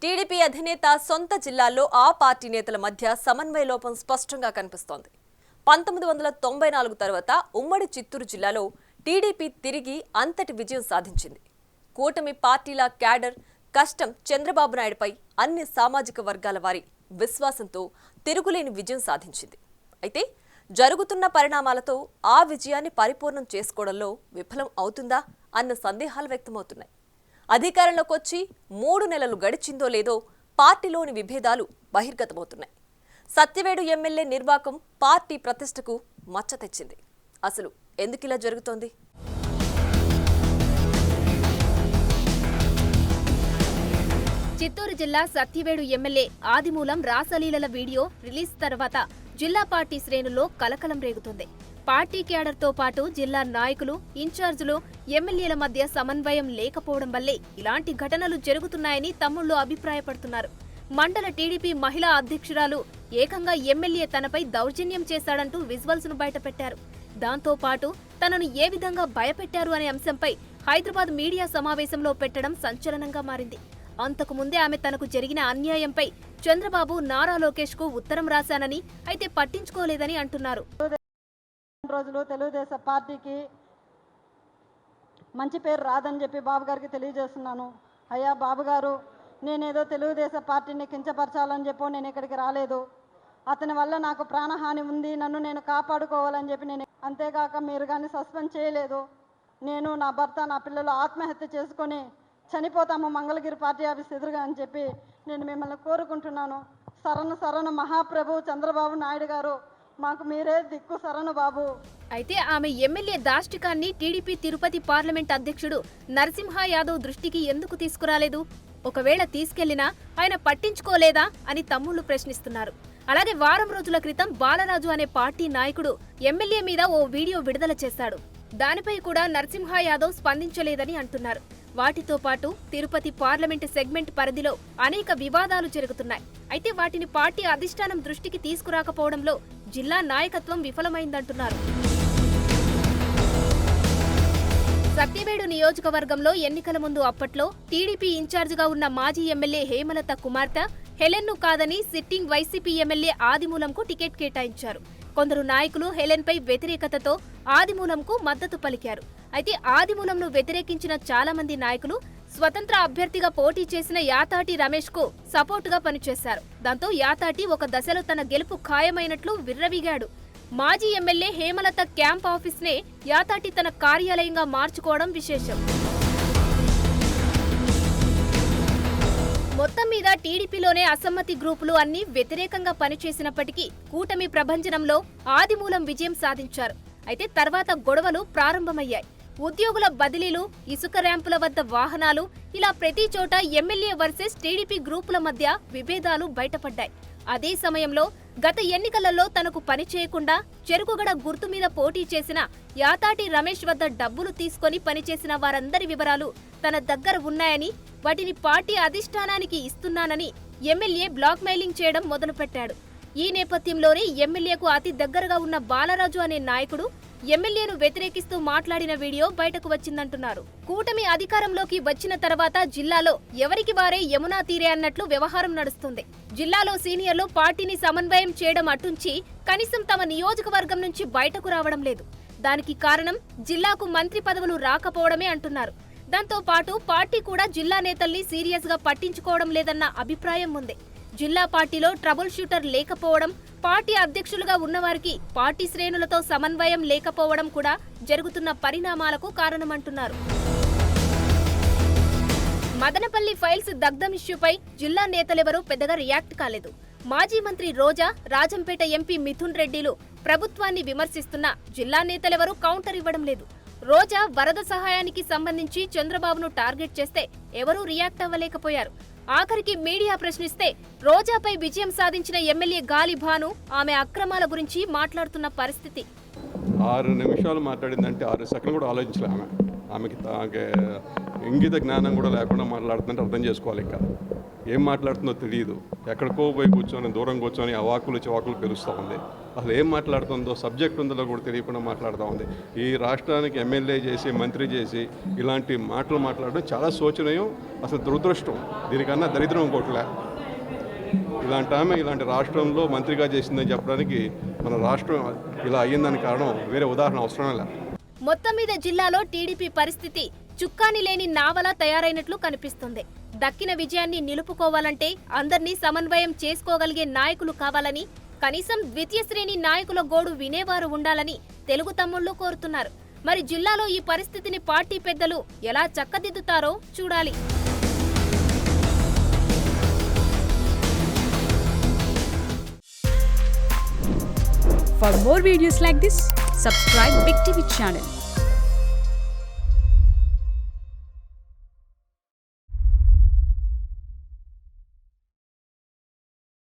TDP అధినేత సొంత జిల్లాల్లో ఆ పార్టీ నేతల మధ్య సమన్వయ లోపం స్పష్టంగా కనిపిస్తోంది. 1994 తర్వాత ఉమ్మడి చిత్తూరు జిల్లాలో టీడీపీ తిరిగి అంతటి విజయం సాధించింది. కూటమి పార్టీల క్యాడర్ కష్టం చంద్రబాబు నాయుడుపై అన్ని సామాజిక వర్గాల వారి విశ్వాసంతో తిరుగులేని విజయం సాధించింది. అయితే జరుగుతున్న పరిణామాలతో ఆ విజయాన్ని పరిపూర్ణం చేసుకోవడంలో విఫలం అవుతుందా అన్న సందేహాలు వ్యక్తమవుతున్నాయి. అధికారంలోకి వచ్చి 3 నెలలు గడిచిందో లేదో పార్టీలోని విభేదాలు బహిర్గతమవుతున్నాయి. సత్యవేడు ఎమ్మెల్యే నిర్వాకం పార్టీ ప్రతిష్టకు మచ్చ తెచ్చింది. అసలు ఎందుకిలా జరుగుతోంది? చిత్తూరు జిల్లా సత్యవేడు ఎమ్మెల్యే ఆదిమూలం రాసలీలల వీడియో రిలీజ్ తర్వాత జిల్లా పార్టీ శ్రేణుల్లో కలకలం రేగుతుంది. పార్టీ క్యాడర్తో పాటు జిల్లా నాయకులు, ఇన్ఛార్జీలు, ఎమ్మెల్యేల మధ్య సమన్వయం లేకపోవడం వల్లే ఇలాంటి ఘటనలు జరుగుతున్నాయని తమ్ముళ్లు అభిప్రాయపడుతున్నారు. మండల టీడీపీ మహిళా అధ్యక్షురాలు ఏకంగా ఎమ్మెల్యే తనపై దౌర్జన్యం చేశాడంటూ విజువల్స్ ను బయటపెట్టారు. దాంతో పాటు తనను ఏ విధంగా భయపెట్టారు అనే అంశంపై హైదరాబాద్ మీడియా సమావేశంలో పెట్టడం సంచలనంగా మారింది. అంతకు ముందే ఆమె తనకు జరిగిన అన్యాయంపై చంద్రబాబు, నారా లోకేష్ కు ఉత్తరం రాశానని, అయితే పట్టించుకోలేదని అంటున్నారు. రోజులు తెలుగుదేశం పార్టీకి మంచి పేరు రాదని చెప్పి బాబు గారికి తెలియజేస్తున్నాను. అయ్యా బాబు గారు, నేనేదో తెలుగుదేశం పార్టీని కించపరచాలని చెప్పో నేను ఇక్కడికి రాలేదు. అతని వల్ల నాకు ప్రాణహాని ఉంది, నన్ను నేను కాపాడుకోవాలని చెప్పి నేను, అంతేకాక మీరు కానీ సస్పెండ్ చేయలేదు. నేను, నా భర్త, నా పిల్లలు ఆత్మహత్య చేసుకొని చనిపోతాము మంగళగిరి పార్టీ ఆఫీస్ ఎదురుగా అని చెప్పి నేను మిమ్మల్ని కోరుకుంటున్నాను. శరణు మహాప్రభు చంద్రబాబు నాయుడు గారు, మాకు మీరే దిక్కు శరణు బాబు. అయితే ఆమె ఎమ్మెల్యే దాష్టికాన్ని టీడీపీ తిరుపతి పార్లమెంట్ అధ్యక్షుడు నరసింహ యాదవ్ దృష్టికి ఎందుకు తీసుకురాలేదు? ఒకవేళ తీసుకెళ్లినా ఆయన పట్టించుకోలేదా అని తమ్ముళ్లు ప్రశ్నిస్తున్నారు. అలాగే వారం రోజుల క్రితం బాలరాజు అనే పార్టీ నాయకుడు ఎమ్మెల్యే మీద ఓ వీడియో విడుదల చేశాడు. దానిపై కూడా నరసింహ యాదవ్ స్పందించలేదని అంటున్నారు. వాటితో పాటు తిరుపతి పార్లమెంటు సెగ్మెంట్ పరిధిలో అనేక వివాదాలు జరుగుతున్నాయి. అయితే వాటిని పార్టీ అధిష్టానం దృష్టికి తీసుకురాకపోవడంలో జిల్లా నాయకత్వం విఫలమైందంటున్నారు. సత్యవేడు నియోజకవర్గంలో ఎన్నికల ముందు అప్పట్లో టీడీపీ ఇన్ఛార్జిగా ఉన్న మాజీ ఎమ్మెల్యే హేమలత కుమార్తె హెలెన్ను కాదని సిట్టింగ్ వైసీపీ ఎమ్మెల్యే ఆదిమూలంకు టికెట్ కేటాయించారు. కొందరు నాయకులు హెలెన్పై వ్యతిరేకతతో ఆదిమూలంకు మద్దతు పలికారు. అయితే ఆదిమూలంను వ్యతిరేకించిన చాలా మంది నాయకులు స్వతంత్ర అభ్యర్థిగా పోటీ చేసిన యాతాటి రమేష్ కు సపోర్టుగా పనిచేశారు. దాంతో యాతాటి ఒక దశలో తన గెలుపు ఖాయమైనట్లు విర్రవీగాడు. మాజీ ఎమ్మెల్యే హేమలత క్యాంప్ ఆఫీస్ నే యాతాటి తన కార్యాలయంగా మార్చుకోవడం విశేషం. మొత్తం మీద టీడీపీలోనే అసమ్మతి గ్రూపులు అన్ని వ్యతిరేకంగా పనిచేసినప్పటికీ కూటమి ప్రభంజనంలో ఆదిమూలం విజయం సాధించారు. అయితే తర్వాత గొడవలు ప్రారంభమయ్యాయి. ఉద్యోగుల బదిలీలు, ఇసుక ర్యాంపుల వద్ద వాహనాలు, ఇలా ప్రతి చోట ఎమ్మెల్యే వర్సెస్ టీడీపీ గ్రూపుల మధ్య విభేదాలు బయటపడ్డాయి. అదే సమయంలో గత ఎన్నికలలో తనకు పని చేయకుండా చెరుకుగడ గుర్తు మీద పోటీ చేసిన యాతాటి రమేష్ వద్ద డబ్బులు తీసుకొని పనిచేసిన వారందరి వివరాలు తన దగ్గర ఉన్నాయని, వాటిని పార్టీ అధిష్టానానికి ఇస్తున్నానని ఎమ్మెల్యే బ్లాక్ మెయిలింగ్ చేయడం మొదలుపెట్టాడు. ఈ నేపథ్యంలోనే ఎమ్మెల్యేకు అతి దగ్గరగా ఉన్న బాలరాజు అనే నాయకుడు ఎమ్మెల్యేను వ్యతిరేకిస్తూ మాట్లాడిన వీడియో బయటకు వచ్చిందంటున్నారు. కూటమి అధికారంలోకి వచ్చిన తర్వాత జిల్లాలో ఎవరికి వారే యమునా తీరే అన్నట్లు వ్యవహారం నడుస్తుంది. జిల్లాలో సీనియర్లు పార్టీని సమన్వయం చేయడం అటుంచి కనీసం తమ నియోజకవర్గం నుంచి బయటకు రావడం లేదు. దానికి కారణం జిల్లాకు మంత్రి పదవులు రాకపోవడమే అంటున్నారు. దాంతో పాటు పార్టీ కూడా జిల్లా నేతల్ని సీరియస్ గా పట్టించుకోవడం లేదన్న అభిప్రాయం ఉంది. జిల్లా పార్టీలో ట్రబుల్ షూటర్ లేకపోవడం, పార్టీ అధ్యక్షులుగా ఉన్నవారికి పార్టీ శ్రేణులతో సమన్వయం లేకపోవడం కూడా జరుగుతున్న పరిణామాలకు కారణమంటున్నారు. మదనపల్లి ఫైల్స్ దగ్ధం ఇష్యూపై జిల్లా నేతలెవరూ పెద్దగా రియాక్ట్ కాలేదు. మాజీ మంత్రి రోజా, రాజంపేట ఎంపీ మిథున్ రెడ్డిలు ప్రభుత్వాన్ని విమర్శిస్తున్నా జిల్లా నేతలెవరూ కౌంటర్ ఇవ్వడం లేదు. రోజా వరద సహాయానికి సంబంధించి చంద్రబాబును టార్గెట్ చేస్తే ఎవరూ రియాక్ట్ అవ్వలేకపోయారు. ఆఖరికి మీడియా ప్రశ్నిస్తే రోజాపై విజయం సాధించిన ఎమ్మెల్యే గాలి భాను ఆమె అక్రమాల గురించి మాట్లాడుతున్న పరిస్థితి. 6 నిమిషాలు మాట్లాడిందంటే 6 సెకండ్లు కూడా ఆలోచించలే. ఆమెకి ఇంగిత జ్ఞానం కూడా లేకుండా మాట్లాడుతుందంటే అర్థం చేసుకోవాలి. ఇంకా ఏం మాట్లాడుతుందో తెలియదు. ఎక్కడికో పోయి కూర్చొని దూరం కూర్చొని అవాకులు చివాకులు పెరుస్తూ ఉంది. అసలు ఏం మాట్లాడుతుందో సబ్జెక్ట్ ఉందో కూడా తెలియకుండా మాట్లాడుతూ ఉంది. ఈ రాష్ట్రానికి ఎమ్మెల్యే చేసి మంత్రి చేసి ఇలాంటి మాటలు మాట్లాడడం చాలా శోచనీయం, అసలు దురదృష్టం. దీనికన్నా దరిద్రం ఇంకోటిలే. ఇలాంటి ఆమె ఇలాంటి రాష్ట్రంలో మంత్రిగా చేసిందని చెప్పడానికి మన రాష్ట్రం ఇలా అయ్యిందని కారణం వేరే ఉదాహరణ అవసరమే లేదు. మొత్తం మీద జిల్లాలో టీడీపీ పరిస్థితి చుక్కాని లేని నావలా తయారైనట్లు కనిపిస్తుంది. దక్కిన విజయాన్ని నిలుపుకోవాలంటే అందర్నీ సమన్వయం చేసుకోగలిగే నాయకులు కావాలని, కనీసం ద్వితీయ శ్రేణి నాయకుల గోడు వినేవారు ఉండాలని తెలుగు తమ్ముళ్లు కోరుతున్నారు. మరి జిల్లాలో ఈ పరిస్థితిని పార్టీ పెద్దలు ఎలా చక్కదిద్దుతారో చూడాలి. For more videos like this, subscribe Big TV channel.